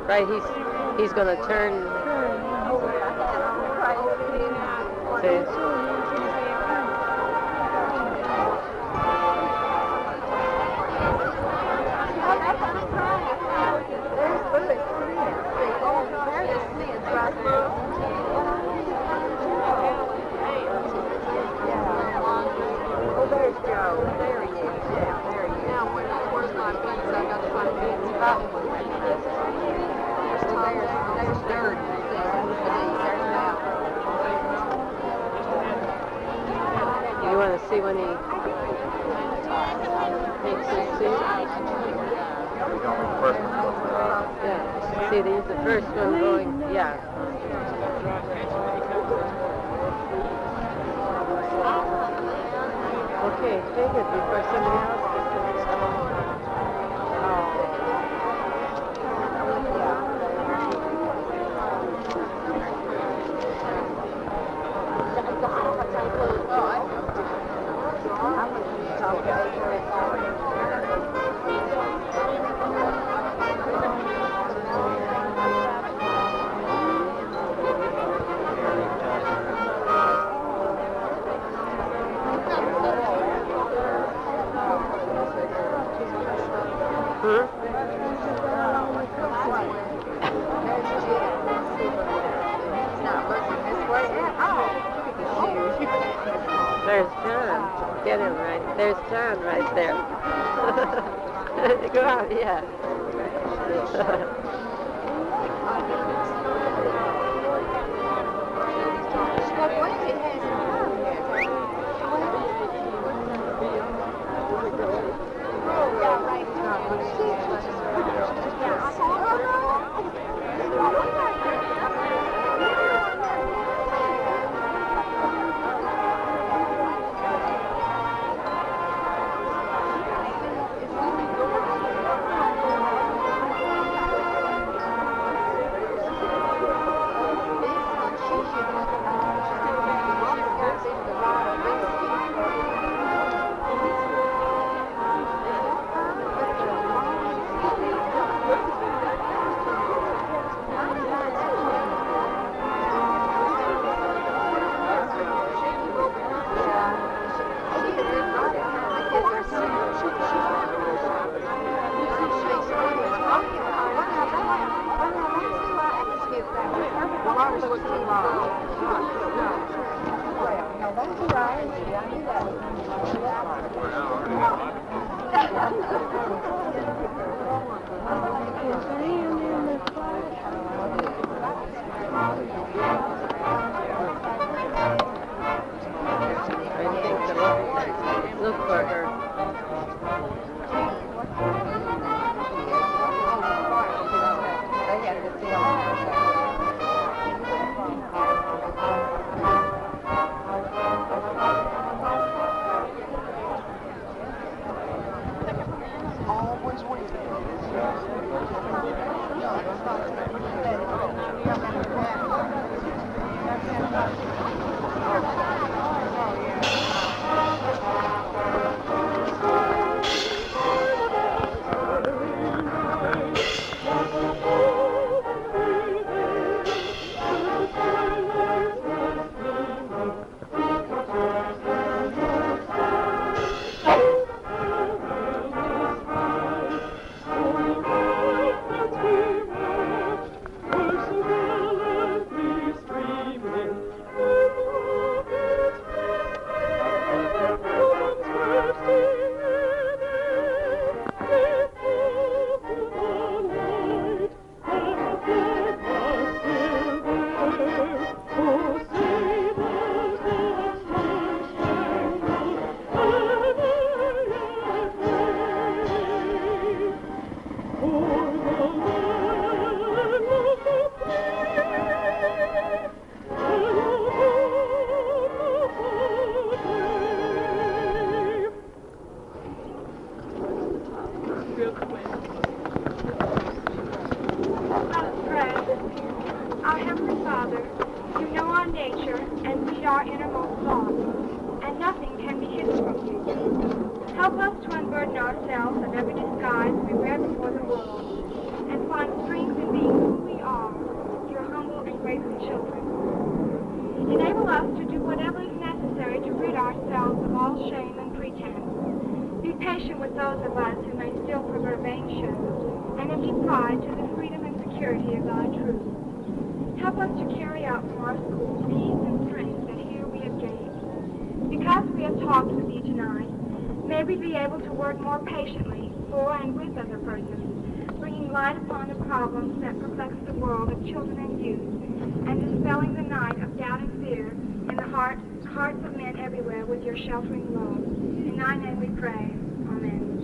Right, he's going to turn. See? Oh, there's Joe. There he is. Yeah, there he is. Now, where's my beans? I got to find beans. There's dirt. You want to see when he takes his suit? Yeah. See, he's the first one going. Yeah. Okay, take it before somebody else gets it. There's John. Get him right. There's John right there. Go out, yeah. Look for her. Problems that perplex the world of children and youth, and dispelling the night of doubt and fear in the hearts of men everywhere with your sheltering love. In thy name we pray. Amen.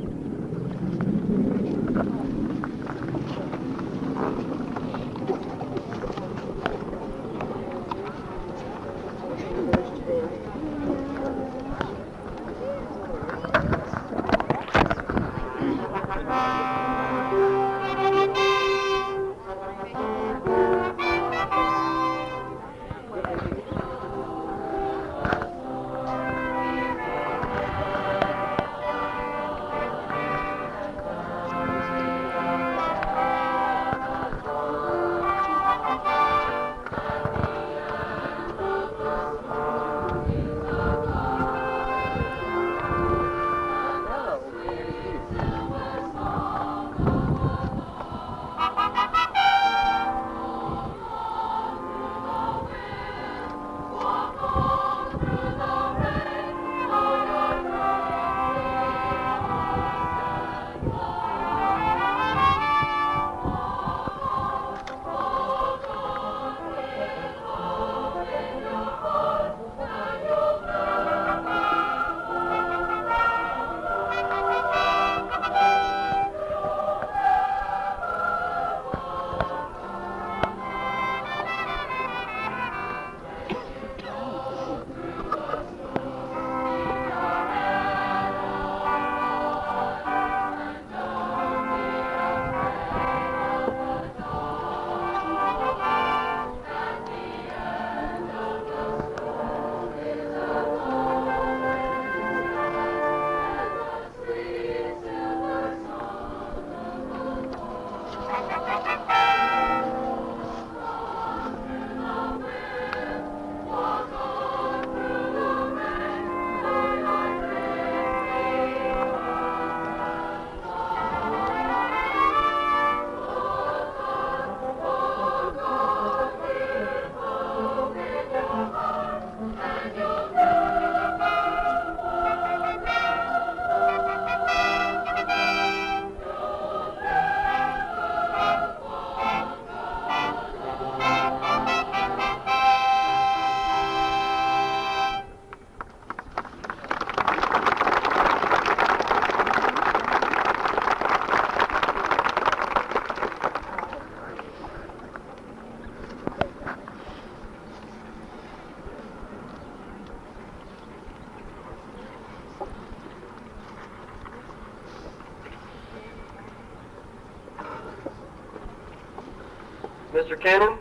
Mr. Cannon,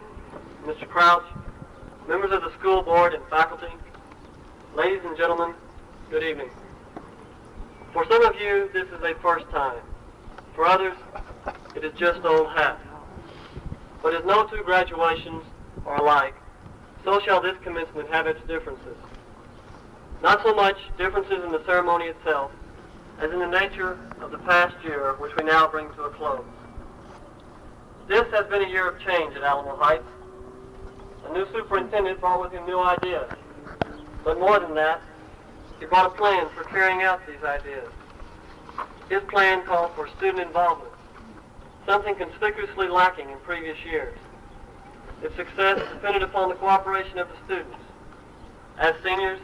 Mr. Crouch, members of the school board and faculty, ladies and gentlemen, good evening. For some of you, this is a first time. For others, it is just old hat. But as no two graduations are alike, so shall this commencement have its differences. Not so much differences in the ceremony itself, as in the nature of the past year, which we now bring to a close. This has been a year of change at Alamo Heights. A new superintendent brought with him new ideas. But more than that, he brought a plan for carrying out these ideas. His plan called for student involvement, something conspicuously lacking in previous years. Its success depended upon the cooperation of the students. As seniors,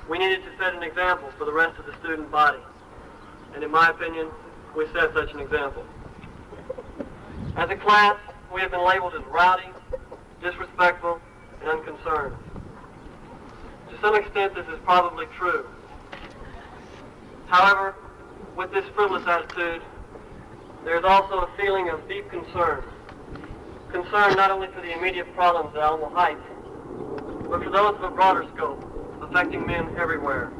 we needed to set an example for the rest of the student body. And in my opinion, we set such an example. As a class, we have been labeled as rowdy, disrespectful, and unconcerned. To some extent, this is probably true. However, with this frivolous attitude, there is also a feeling of deep concern. Concern not only for the immediate problems at Alamo Heights, but for those of a broader scope, affecting men everywhere.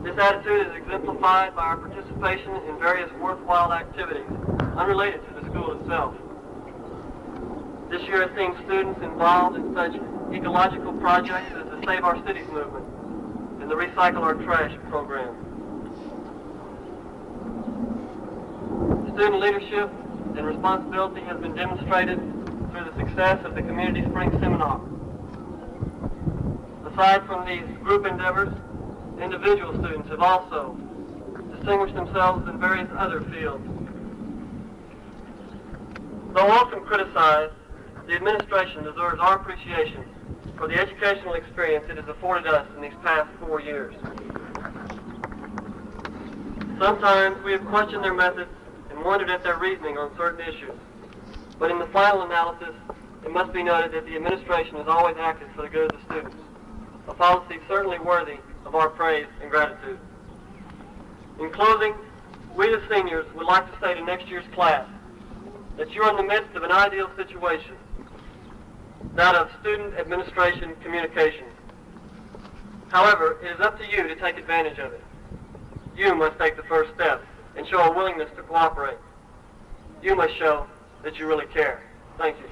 This attitude is exemplified by our participation in various worthwhile activities, unrelated to the school itself. This year has seen students involved in such ecological projects as the Save Our Cities movement and the Recycle Our Trash program. Student leadership and responsibility has been demonstrated through the success of the Community Spring Seminar. Aside from these group endeavors, individual students have also distinguished themselves in various other fields. Though often criticized, the administration deserves our appreciation for the educational experience it has afforded us in these past 4 years. Sometimes we have questioned their methods and wondered at their reasoning on certain issues. But in the final analysis, it must be noted that the administration has always acted for the good of the students, a policy certainly worthy of our praise and gratitude. In closing, we as seniors would like to say to next year's class that you are in the midst of an ideal situation, that of student administration communication. However, it is up to you to take advantage of it. You must take the first step and show a willingness to cooperate. You must show that you really care. Thank you.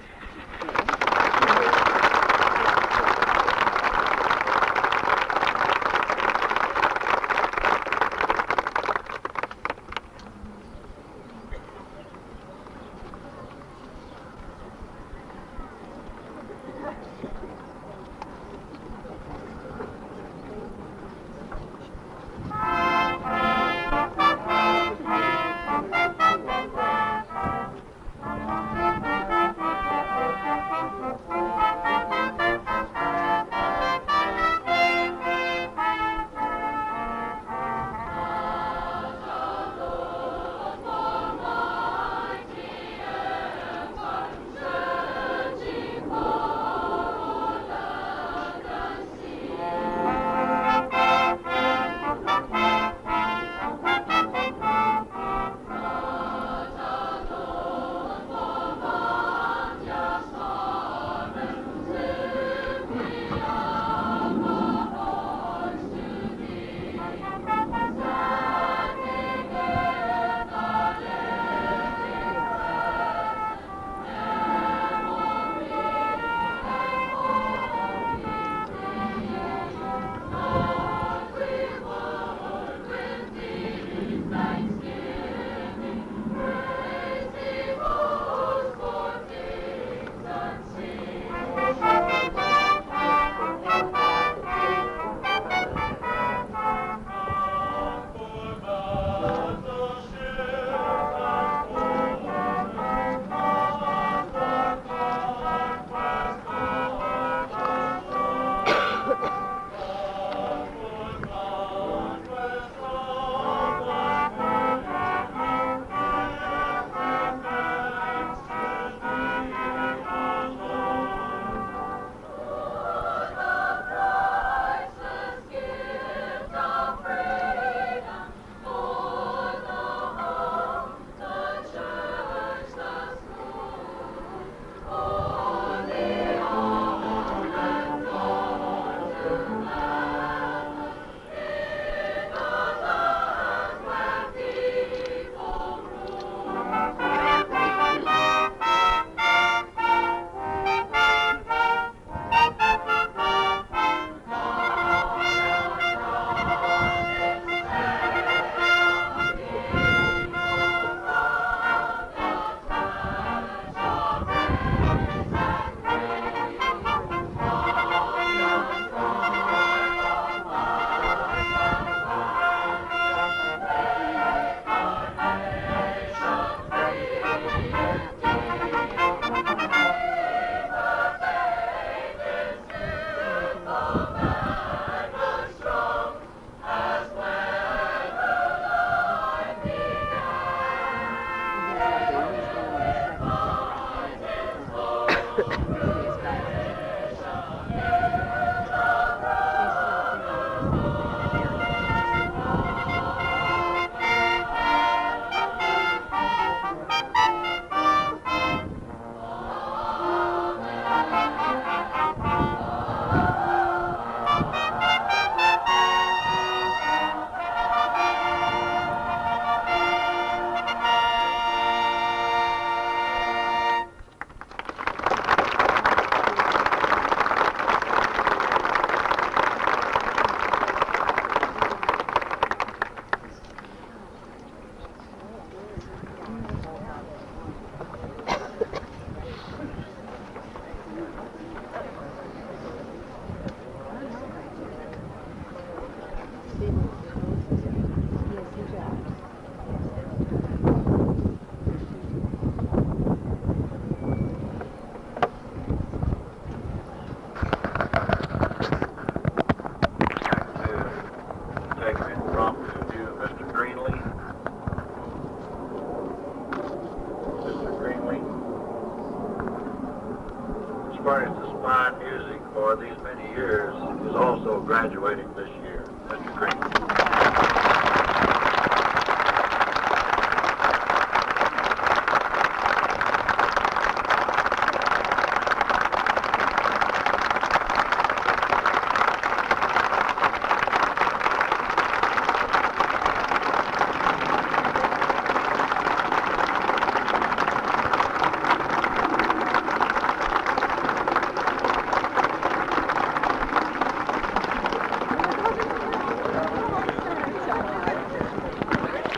furnished us fine music for these many years is also graduating this year. Mr. Green.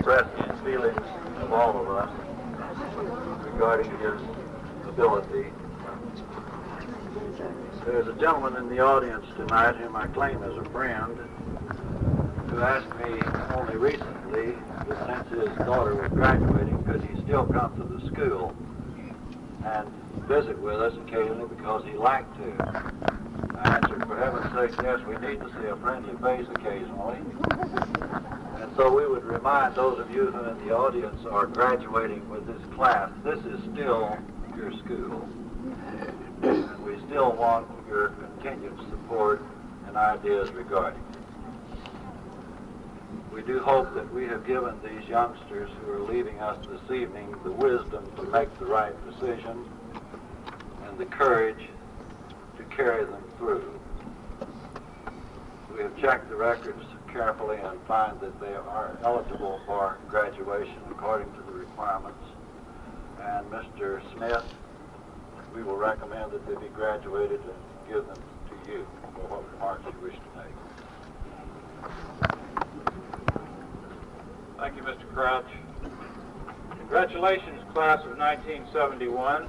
Preston's feelings of all of us regarding his ability. There's a gentleman in the audience tonight whom I claim as a friend who asked me only recently that since his daughter was graduating, could he still come to the school and visit with us occasionally because he liked to. I answered, for heaven's sake, yes, we need to see a friendly face occasionally. And so we would remind those of you who in the audience are graduating with this class, this is still your school. And we still want your continued support and ideas regarding it. We do hope that we have given these youngsters who are leaving us this evening the wisdom to make the right decision and the courage to carry them through. We have checked the records carefully and find that they are eligible for graduation according to the requirements. And Mr. Smith, we will recommend that they be graduated and give them to you for what remarks you wish to make. Thank you, Mr. Crouch. Congratulations, class of 1971.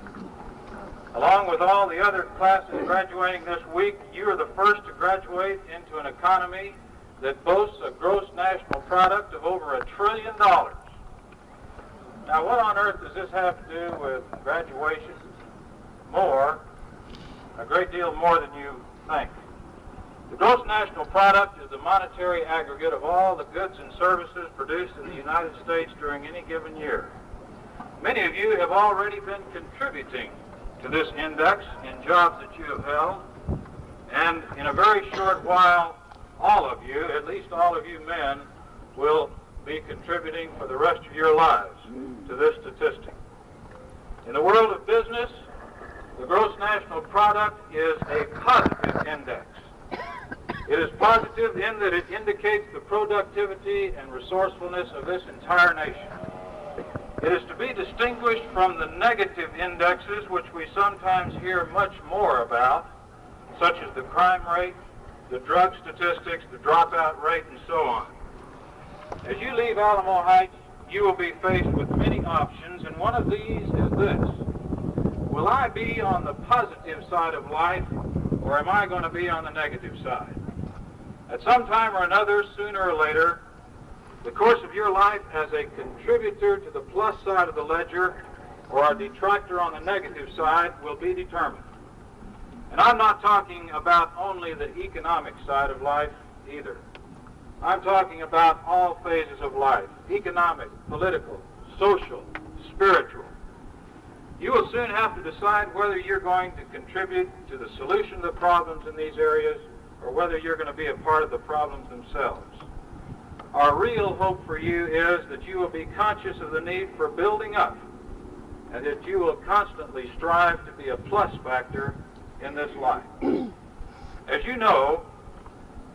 Along with all the other classes graduating this week, you are the first to graduate into an economy that boasts a gross national product of over $1 trillion. Now, what on earth does this have to do with graduation? More, a great deal more than you think. The gross national product is the monetary aggregate of all the goods and services produced in the United States during any given year. Many of you have already been contributing to this index in jobs that you have held, and in a very short while, all of you, at least all of you men, will be contributing for the rest of your lives to this statistic. In the world of business, the gross national product is a positive index. It is positive in that it indicates the productivity and resourcefulness of this entire nation. It is to be distinguished from the negative indexes, which we sometimes hear much more about, such as the crime rate, the drug statistics, the dropout rate, and so on. As you leave Alamo Heights, you will be faced with many options, and one of these is this. Will I be on the positive side of life, or am I going to be on the negative side? At some time or another, sooner or later, the course of your life as a contributor to the plus side of the ledger or a detractor on the negative side will be determined. And I'm not talking about only the economic side of life either. I'm talking about all phases of life, economic, political, social, spiritual. You will soon have to decide whether you're going to contribute to the solution of the problems in these areas or whether you're going to be a part of the problems themselves. Our real hope for you is that you will be conscious of the need for building up and that you will constantly strive to be a plus factor in this life. As you know,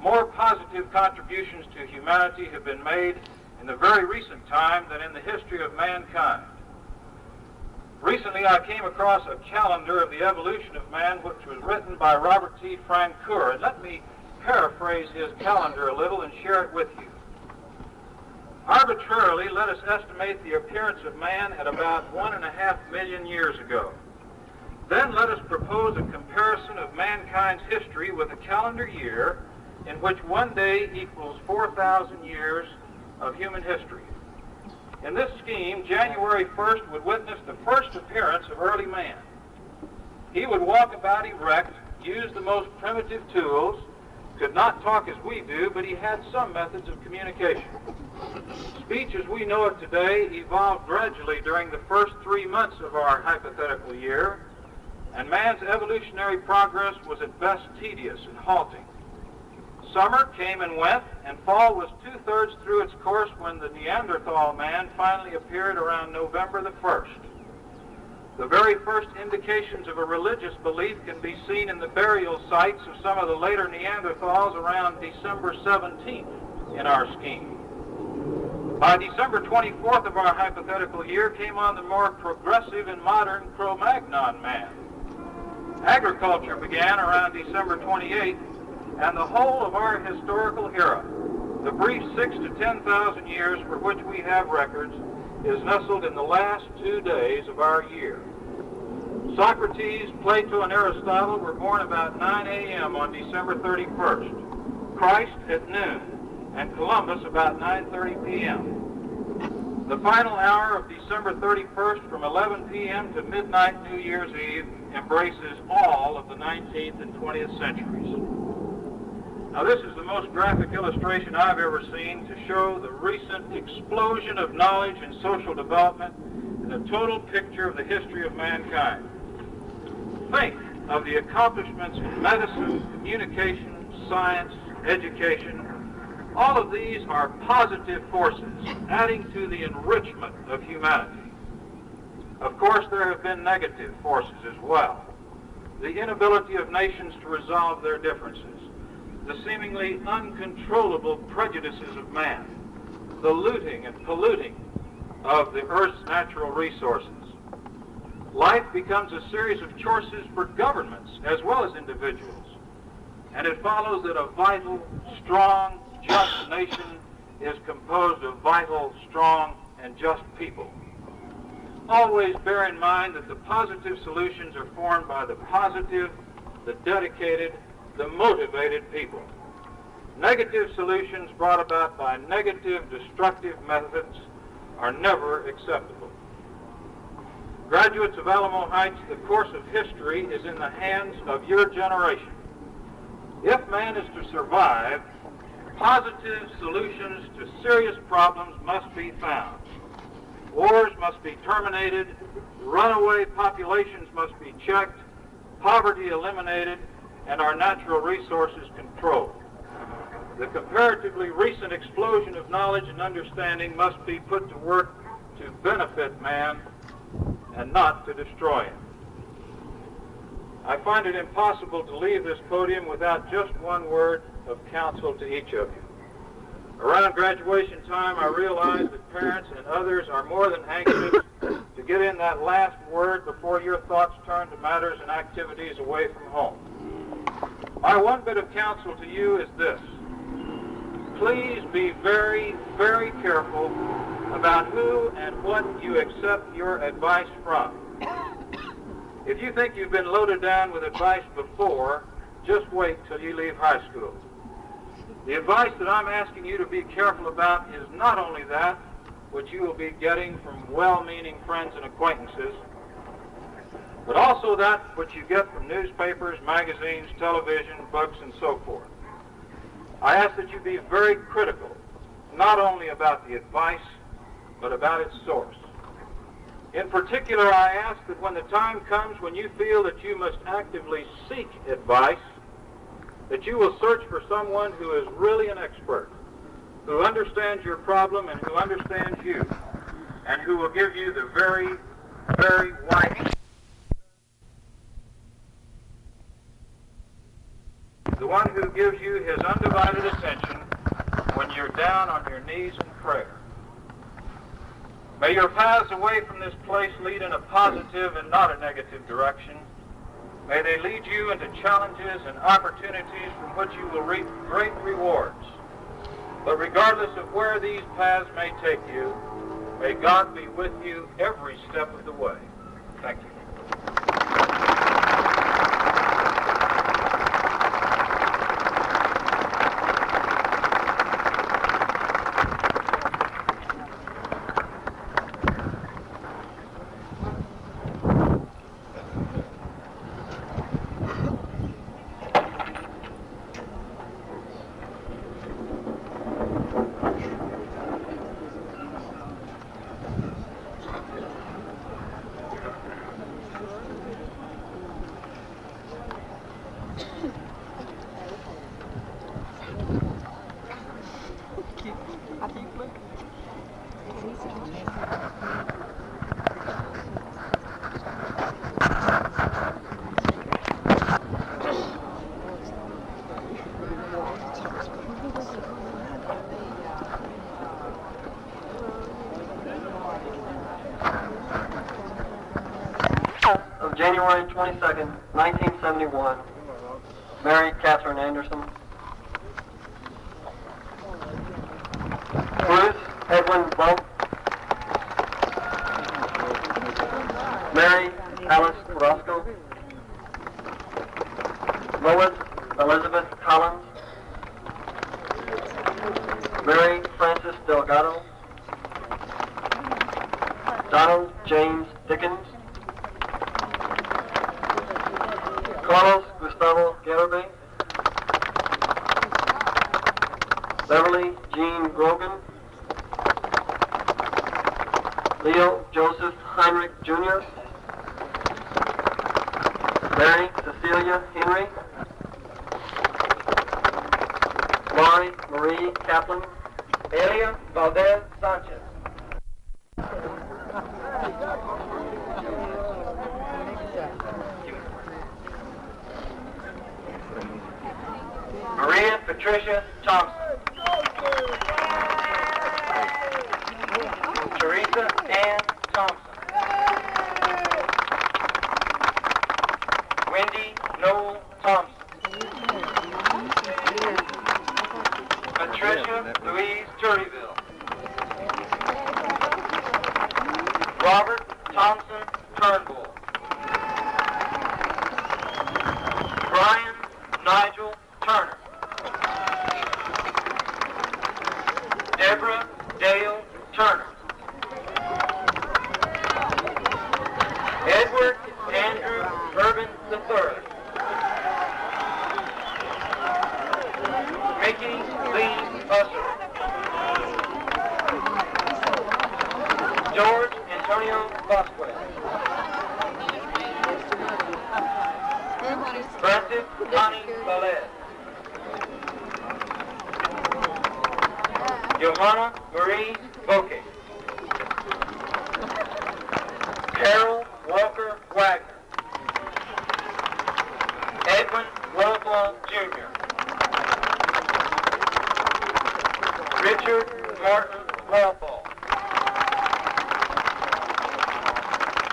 more positive contributions to humanity have been made in the very recent time than in the history of mankind. Recently, I came across a calendar of the evolution of man, which was written by Robert T. Francoeur, and let me paraphrase his calendar a little and share it with you. Arbitrarily, let us estimate the appearance of man at about 1.5 million years ago. Then let us propose a comparison of mankind's history with a calendar year in which one day equals 4,000 years of human history. In this scheme, January 1st would witness the first appearance of early man. He would walk about erect, use the most primitive tools, could not talk as we do, but he had some methods of communication. Speech as we know it today evolved gradually during the first 3 months of our hypothetical year, and man's evolutionary progress was at best tedious and halting. Summer came and went, and fall was 2/3 through its course when the Neanderthal man finally appeared around November the 1st. The very first indications of a religious belief can be seen in the burial sites of some of the later Neanderthals around December 17th in our scheme. By December 24th of our hypothetical year came on the more progressive and modern Cro-Magnon man. Agriculture began around December 28th, and the whole of our historical era, the brief 6,000 to 10,000 years for which we have records, is nestled in the last 2 days of our year. Socrates, Plato, and Aristotle were born about 9 a.m. on December 31st, Christ at noon, and Columbus about 9:30 p.m. The final hour of December 31st from 11 p.m. to midnight New Year's Eve embraces all of the 19th and 20th centuries. Now this is the most graphic illustration I've ever seen to show the recent explosion of knowledge and social development and a total picture of the history of mankind. Think of the accomplishments in medicine, communication, science, education. All of these are positive forces adding to the enrichment of humanity. Of course, there have been negative forces as well. The inability of nations to resolve their differences, the seemingly uncontrollable prejudices of man, the looting and polluting of the Earth's natural resources. Life becomes a series of choices for governments as well as individuals, and it follows that a vital, strong, just nation is composed of vital, strong, and just people. Always bear in mind that the positive solutions are formed by the positive, the dedicated, the motivated people. Negative solutions brought about by negative, destructive methods are never acceptable. Graduates of Alamo Heights, the course of history is in the hands of your generation. If man is to survive, positive solutions to serious problems must be found. Wars must be terminated, runaway populations must be checked, poverty eliminated, and our natural resources controlled. The comparatively recent explosion of knowledge and understanding must be put to work to benefit man and not to destroy him. I find it impossible to leave this podium without just one word of counsel to each of you. Around graduation time, I realize that parents and others are more than anxious to get in that last word before your thoughts turn to matters and activities away from home. My one bit of counsel to you is this. Please be very, very careful about who and what you accept your advice from. If you think you've been loaded down with advice before, just wait till you leave high school. The advice that I'm asking you to be careful about is not only that which you will be getting from well-meaning friends and acquaintances, but also that which you get from newspapers, magazines, television, books, and so forth. I ask that you be very critical, not only about the advice, but about its source. In particular, I ask that when the time comes when you feel that you must actively seek advice, that you will search for someone who is really an expert, who understands your problem and who understands you, and who will give you the very, very right, the one who gives you his undivided attention when you're down on your knees in prayer. May your paths away from this place lead in a positive and not a negative direction. May they lead you into challenges and opportunities from which you will reap great rewards. But regardless of where these paths may take you, may God be with you every step of the way. Thank you. of January 22nd, 1971, Mary Catherine Anderson. Bruce Edwin Bump. Mary Alice Orozco. Lois Elizabeth Collins. Mary Frances Delgado. Donald James Dickens. Carlos Gustavo Gerbe. Beverly Jean Grogan. Leo Joseph Heinrich Jr. Mary Cecilia Henry. Laurie Marie Chaplain. Elia Valdez Sanchez. Maria Patricia Thompson. Teresa Ann Thompson. Wendy Noel Thompson. Patricia Louise Turryville. Robert Thompson Turnbull. Brian Nigel Turner. Deborah Dale Turner. Edward Andrew Urban III. Mickey Lee Usser. George Antonio Vasquez. Francis Connie Ballet. Johanna Marie Boke. Carol Walker Wagner. Edwin Wolflaw Jr. Richard Martin Walpole.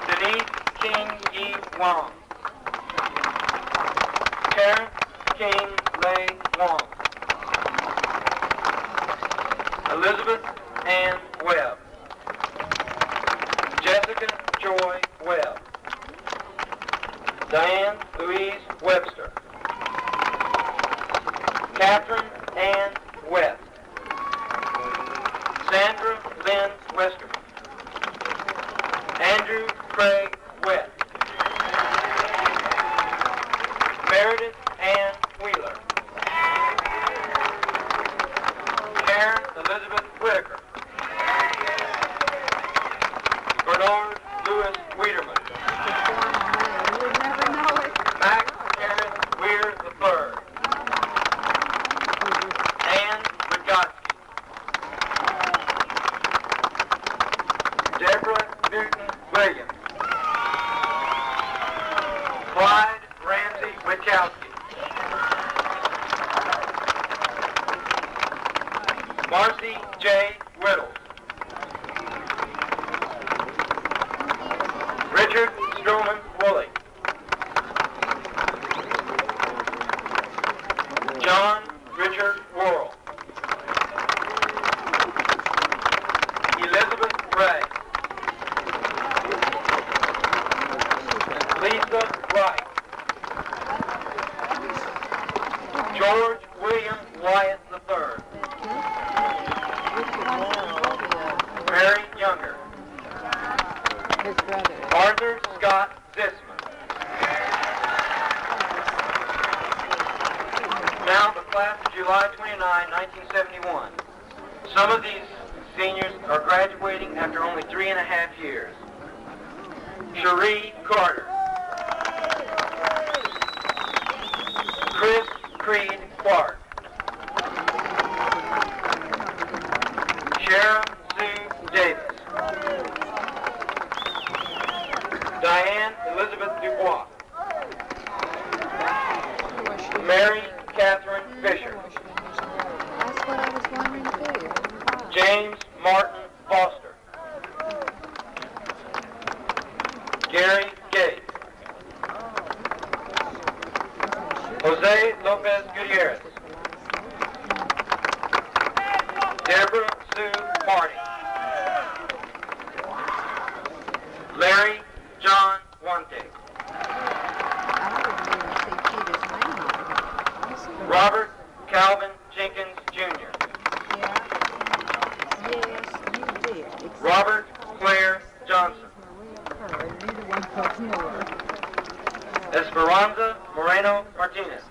Denise King E. Wong. Terrence King Lay Wong. Elizabeth Ann Webb. Jessica Joy Webb. Diane Louise Webster. Catherine Ann West. Sandra Lynn Westerman. Andrew Craig West. Meredith Ann Wheeler. Karen Elizabeth Whitaker. Bernard Lewis Wiederman. Max Kenneth Weir III. Ann Wygotsky. Deborah Newton Williams. Clyde Ramsey Witkowski. Marcy J. Whittle. Richard Stroman Woolley. John Richard Worrell. Elizabeth Ray. Lisa Wright. George William Wyatt III. Mary Younger. His brother. Arthur Scott Zisman. Now the class of July 29, 1971. Some of these seniors are graduating after only 3.5 years. Cherie Carter. Chris Creed Clark. Sharon Sue Davis. Diane Elizabeth Dubois. Mary Catherine Fisher. That's what I was wondering too. James Martin Foster. Gary Gates. Jose Lopez Gutierrez. Deborah Sue Marty. Larry John Wante. Robert Calvin Jenkins Jr. Robert Claire Johnson. Esperanza Moreno Martinez.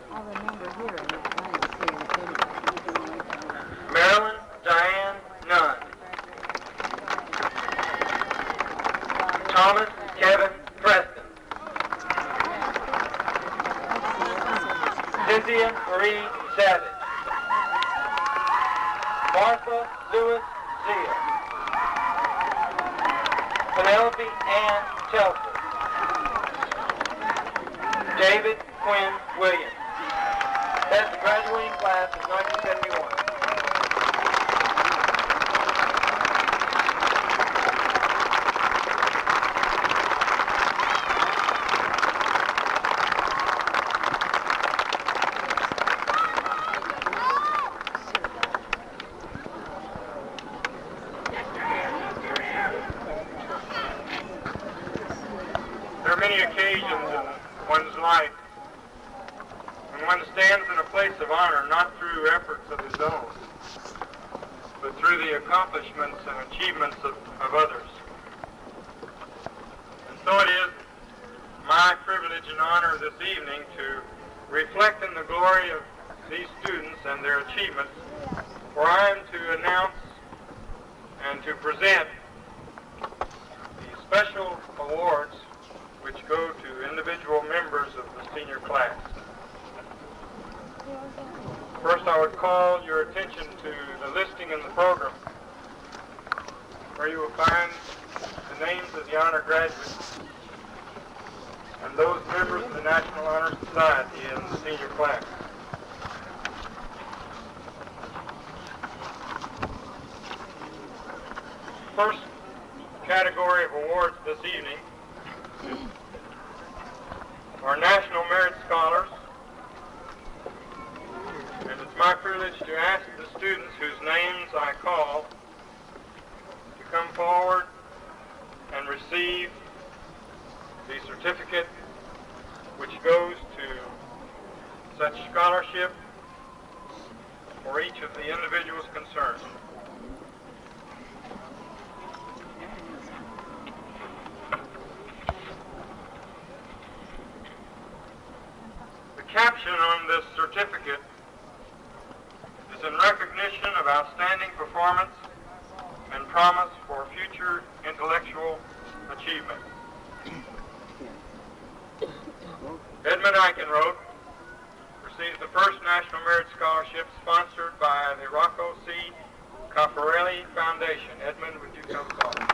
Marilyn Diane Nunn. Thomas Kevin Preston. Cynthia Marie Savage. Martha Lewis Zia. Penelope Ann Chelsea. David Quinn Williams. That's the graduating class of 1971. There are many occasions in one's life when one stands in a place of honor not through efforts of his own, but through the accomplishments and achievements of others. And so it is my privilege and honor this evening to reflect in the glory of these students and their achievements, for I am to announce and to present the special awards which go to individual members of the senior class. First, I would call your attention to the listing in the program, where you will find the names of the honor graduates and those members of the National Honor Society in the senior class. First category of awards this evening are National Merit Scholars, and it's my privilege to ask the students whose names I call to come forward and receive the certificate which goes to such scholarship for each of the individuals concerned. The caption on this certificate is in recognition of outstanding performance and promise for future intellectual achievement. Edmund Eickenroht received the first National Merit Scholarship sponsored by the Rocco C. Caffarelli Foundation. Edmund, would you come forward?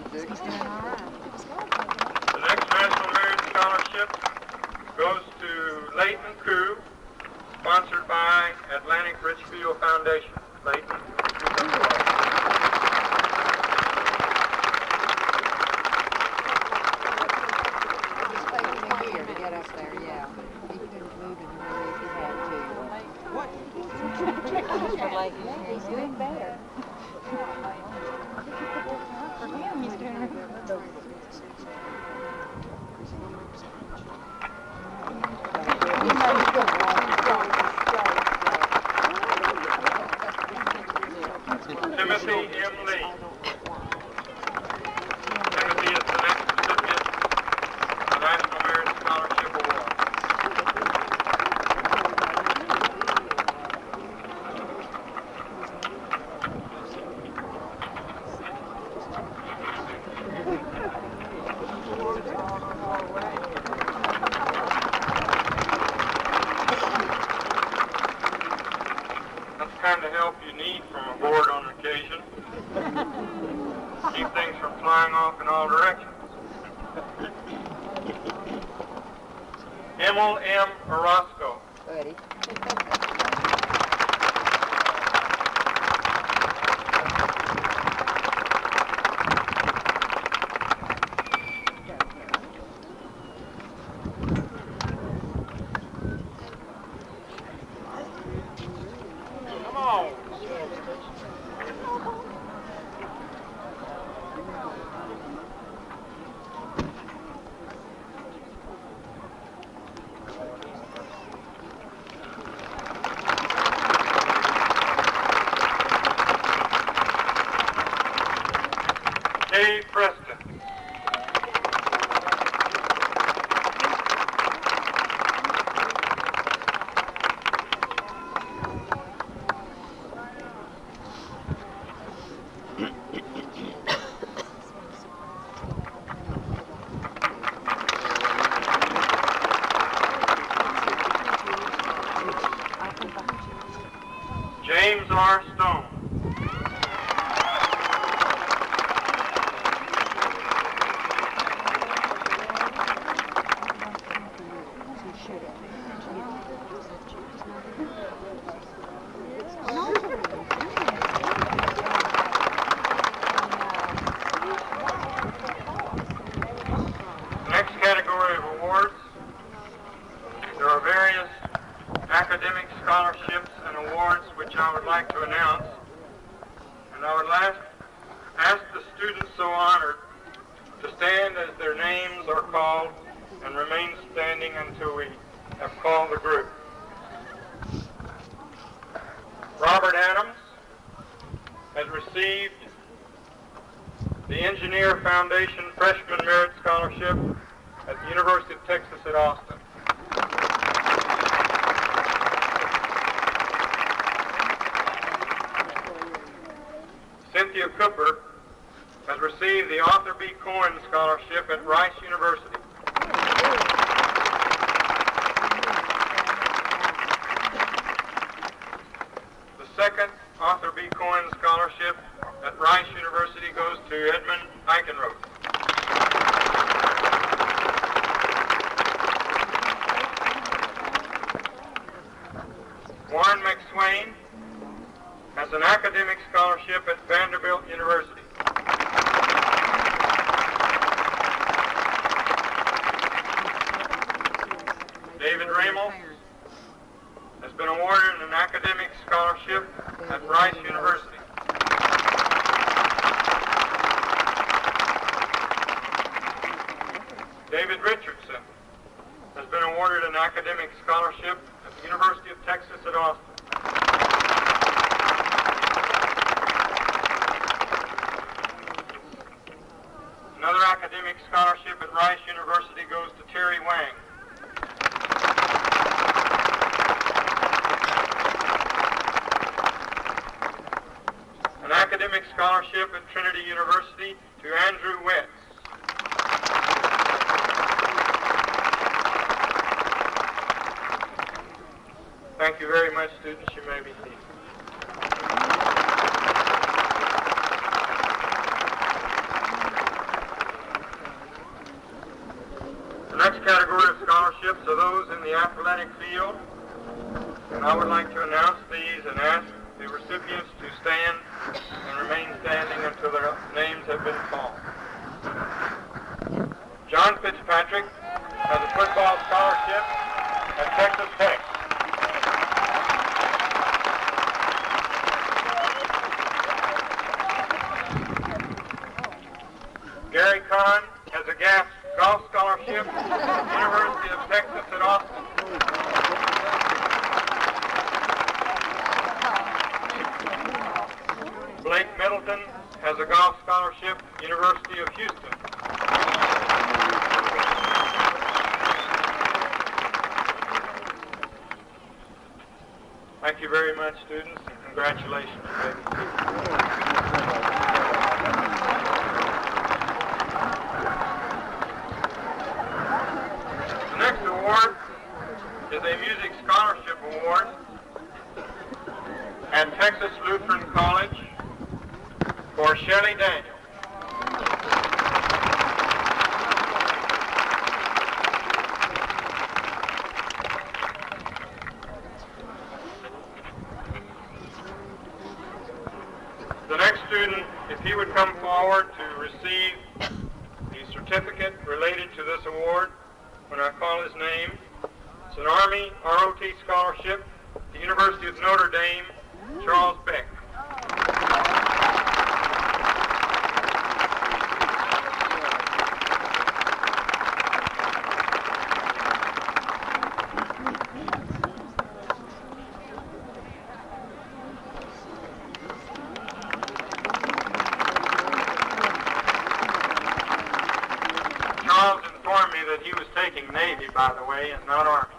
The next National Merit Scholarship goes to Leighton Ku, sponsored by Atlantic Richfield Foundation. Leighton, would you come forward? Just wait for me here to get up there, yeah. He could have moved in the way if he had to. What? He's doing better. For him, he's doing really good. Timothy M. Lee. Timothy is the next recipient of the National Merit Scholarship Award. That's the kind of help you need from a board on occasion. Keep things from flying off in all directions. Emil M. Orozco. Buddy. Come on. Preston. James R. Stone. Next category of awards, there are various academic scholarships and awards which I would like to announce, and I would ask the students so honored to stand as their names are called and remain standing until we have called the group. Robert Adams has received the Engineer Foundation Freshman Merit Scholarship at the University of Texas at Austin. Cynthia Cooper has received the Arthur B. Cohen Scholarship at Rice University. The second Arthur B. Cohen Scholarship at Rice University goes to Edmund Eickenroht. Warren McSwain has an academic scholarship at Vanderbilt University. David Ramel has been awarded an academic scholarship at Rice University. David Richardson has been awarded an academic scholarship at the University of Texas at Austin. Another academic scholarship at Rice University goes to Terry Wang. An academic scholarship at Trinity University to Andrew Wetz. Thank you very much, students. You may be seated. The next category of scholarships are those in the athletic field, and I would like to announce these and ask the recipients to stand and remain standing until their names have been called. John Fitzpatrick has a football scholarship at Texas Tech. Gary Kahn has a golf scholarship at the University of Texas at Austin. Blake Middleton has a golf scholarship at the University of Houston. Thank you very much, students, and congratulations. The next award is a Music Scholarship Award at Texas Lutheran College for Shelley Daniel. he would come forward to receive the certificate related to this award when I call his name. It's an Army ROT scholarship to the University of Notre Dame, Charles Beck. Charles informed me that he was taking Navy, by the way, and not Army.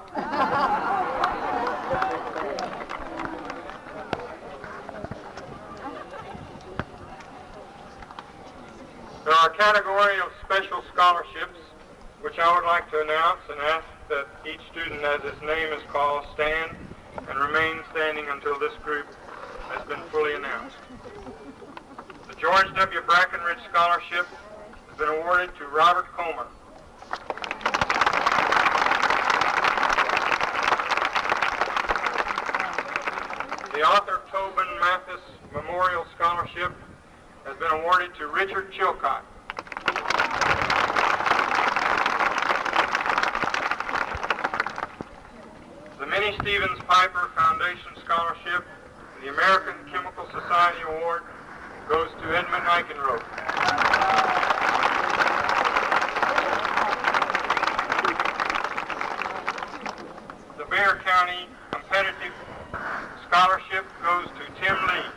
There are a category of special scholarships, which I would like to announce and ask that each student, as his name is called, stand and remain standing until this group has been fully announced. The George W. Brackenridge Scholarship has been awarded to Robert Comer. The Arthur Tobin Mathis Memorial Scholarship has been awarded to Richard Chilcott. The Minnie Stevens Piper Foundation Scholarship and the American Chemical Society Award goes to Edmund Eickenroht. The Bexar County Competitive Scholarship goes to Tim Lee.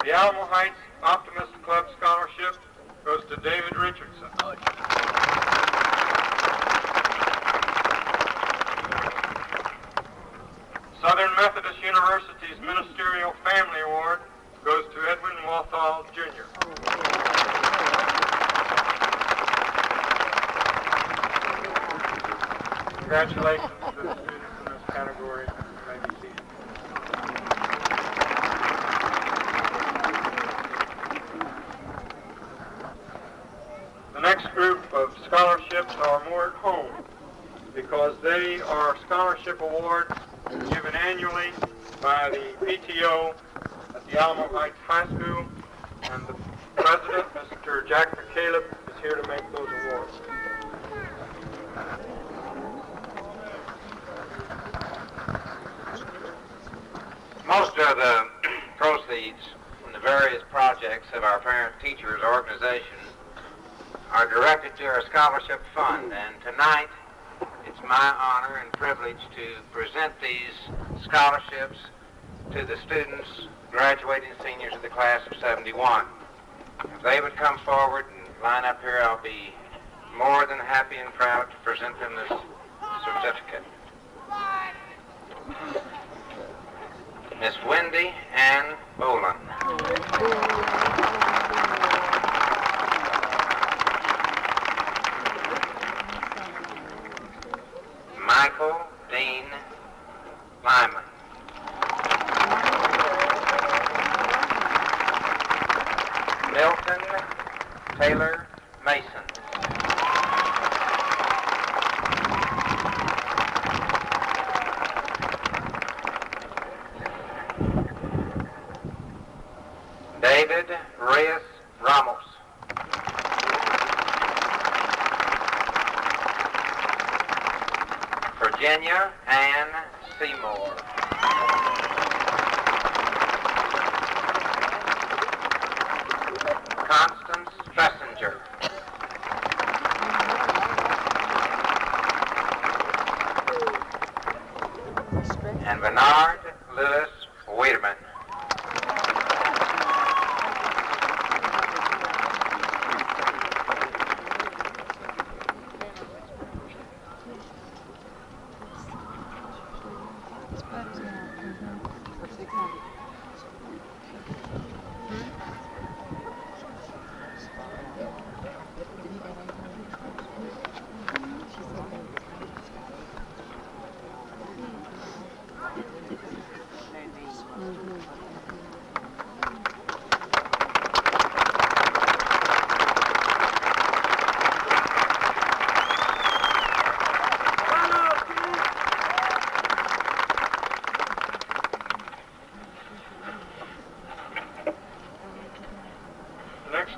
The Alamo Heights Optimist Club Scholarship goes to David Richardson. Southern Methodist University's Ministerial Family Award goes to Edwin Walthall, Jr. Congratulations to the students in this category. You may be seated. The next group of scholarships are more at home because they are scholarship awards given annually by the PTO at the Alamo Heights High School, and the president, Mr. Jack McCaleb, is here to make those awards. Most of the proceeds from the various projects of our parent-teachers organization are directed to our scholarship fund, and tonight it's my honor and privilege to present these scholarships to the students, graduating seniors of the class of 71. If they would come forward and line up here, I'll be more than happy and proud to present them this certificate. Miss Wendy Ann Boland. Michael Dean Lyman. Milton Taylor Mason. David Reyes Ramos. Virginia Ann Seymour. Constance Tressinger. And Bernard Lewis Weiderman.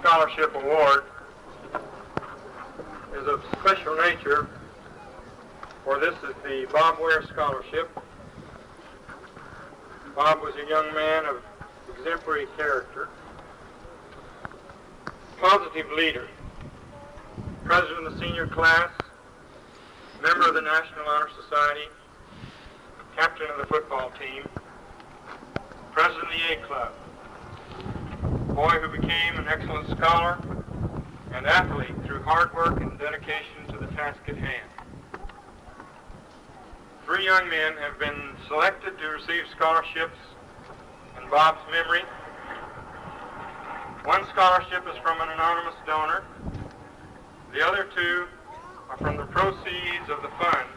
scholarship award is of special nature, for this is the Bob Ware Scholarship. Bob was a young man of exemplary character, positive leader, president of the senior class, member of the National Honor Society, captain of the football team, president of the A Club, boy who became an excellent scholar and athlete through hard work and dedication to the task at hand. 3 young men have been selected to receive scholarships in Bob's memory. One scholarship is from an anonymous donor. The other 2 are from the proceeds of the fund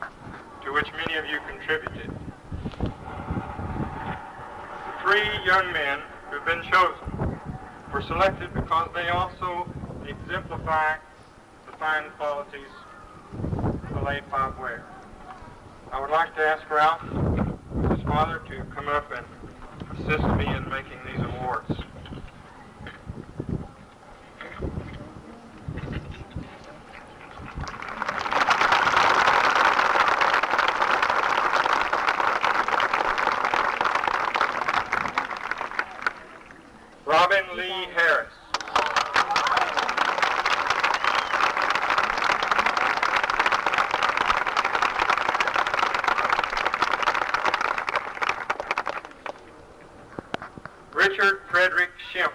to which many of you contributed. The 3 young men who've been chosen were selected because they also exemplify the fine qualities of the late Bob Ware. I would like to ask Ralph, his father, to come up and assist me in making these awards. Robin Lee Harris. Richard Frederick Schimpf.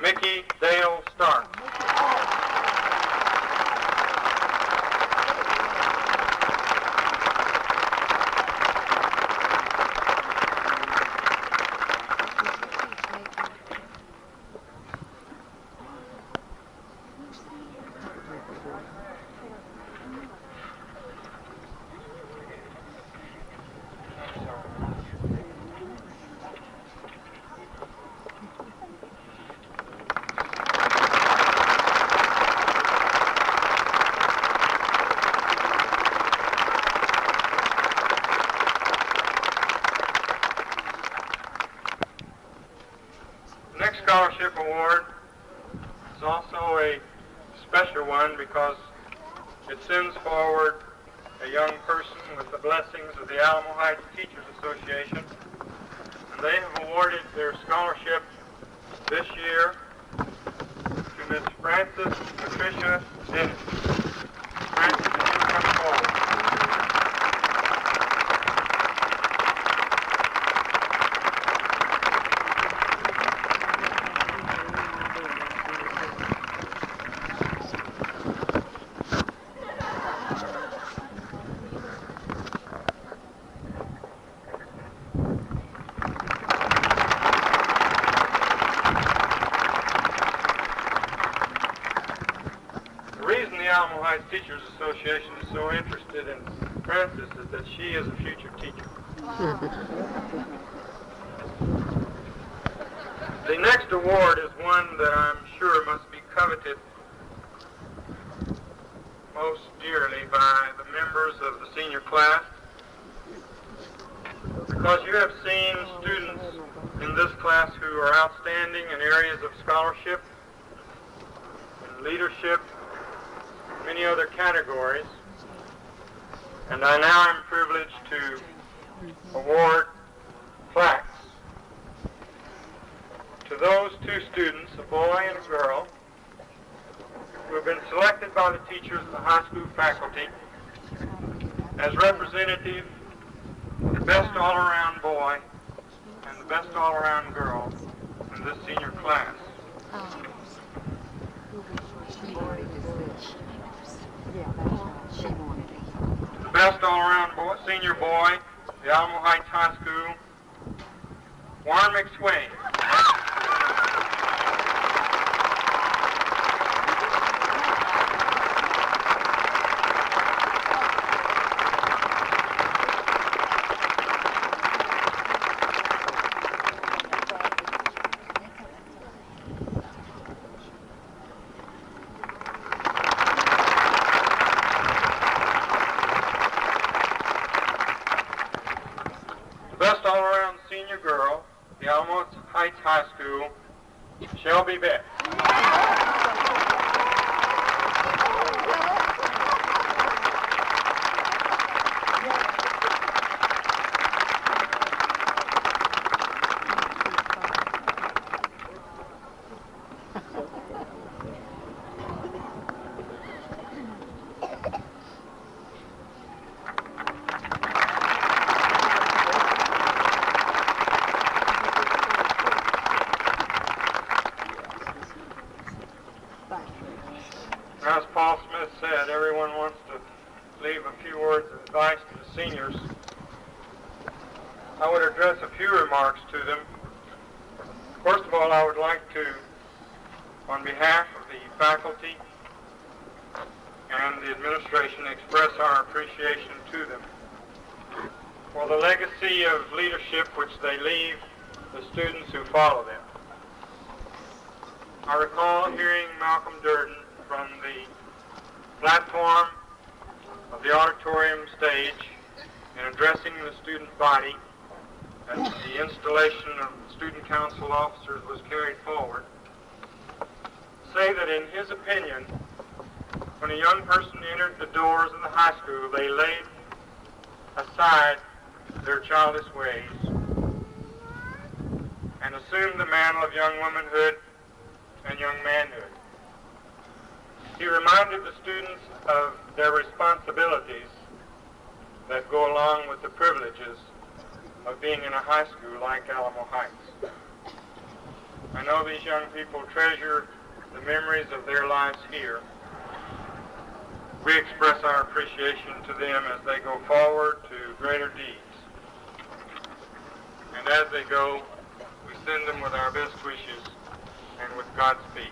Mickey Dale Stark. Scholarship award is also a special one because it sends forward a young person with the blessings of the Alamo Heights Teachers Association, and they have awarded their scholarship this year to Miss Frances Patricia Dennis. Frances, come forward. Alamo Heights Teachers Association is so interested in Frances is that she is a future teacher. The next award is one that I'm sure must be coveted most dearly by the members of the senior class, because you have seen students in this class who are outstanding in areas of scholarship and leadership, many other categories, and I now am privileged to award plaques to those 2 students, a boy and a girl, who have been selected by the teachers and the high school faculty as representative of the best all-around boy and the best all-around girl in this senior class. The best all-around boy, senior boy, the Alamo Heights High School, Warren McSwain. Heights High School, Shelby Beck. As Paul Smith said, everyone wants to leave a few words of advice to the seniors. I would address a few remarks to them. First of all, I would like to, on behalf of the faculty and the administration, express our appreciation to them for the legacy of leadership which they leave the students who follow them. I recall hearing Malcolm Durden from the platform of the auditorium stage in addressing the student body as the installation of student council officers was carried forward, say that in his opinion, when a young person entered the doors of the high school, they laid aside their childish ways and assumed the mantle of young womanhood and young manhood. He reminded the students of their responsibilities that go along with the privileges of being in a high school like Alamo Heights. I know these young people treasure the memories of their lives here. We express our appreciation to them as they go forward to greater deeds. And as they go, we send them with our best wishes and with Godspeed.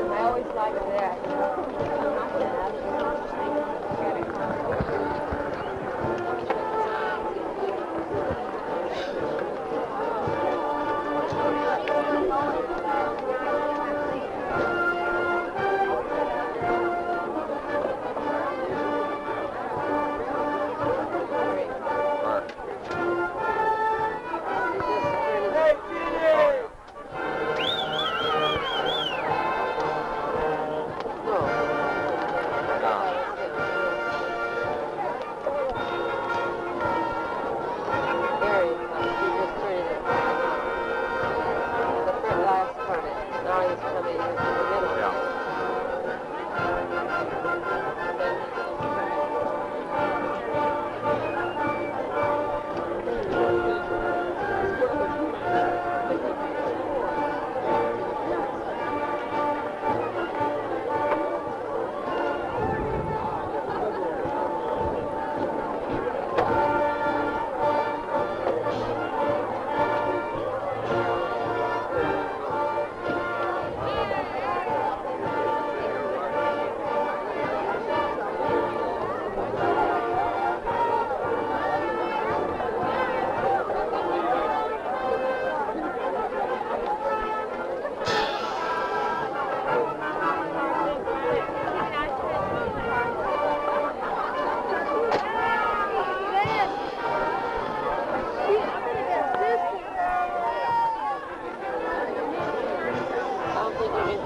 I always like that.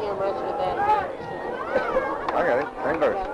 hear much of that. I got it. Same verse.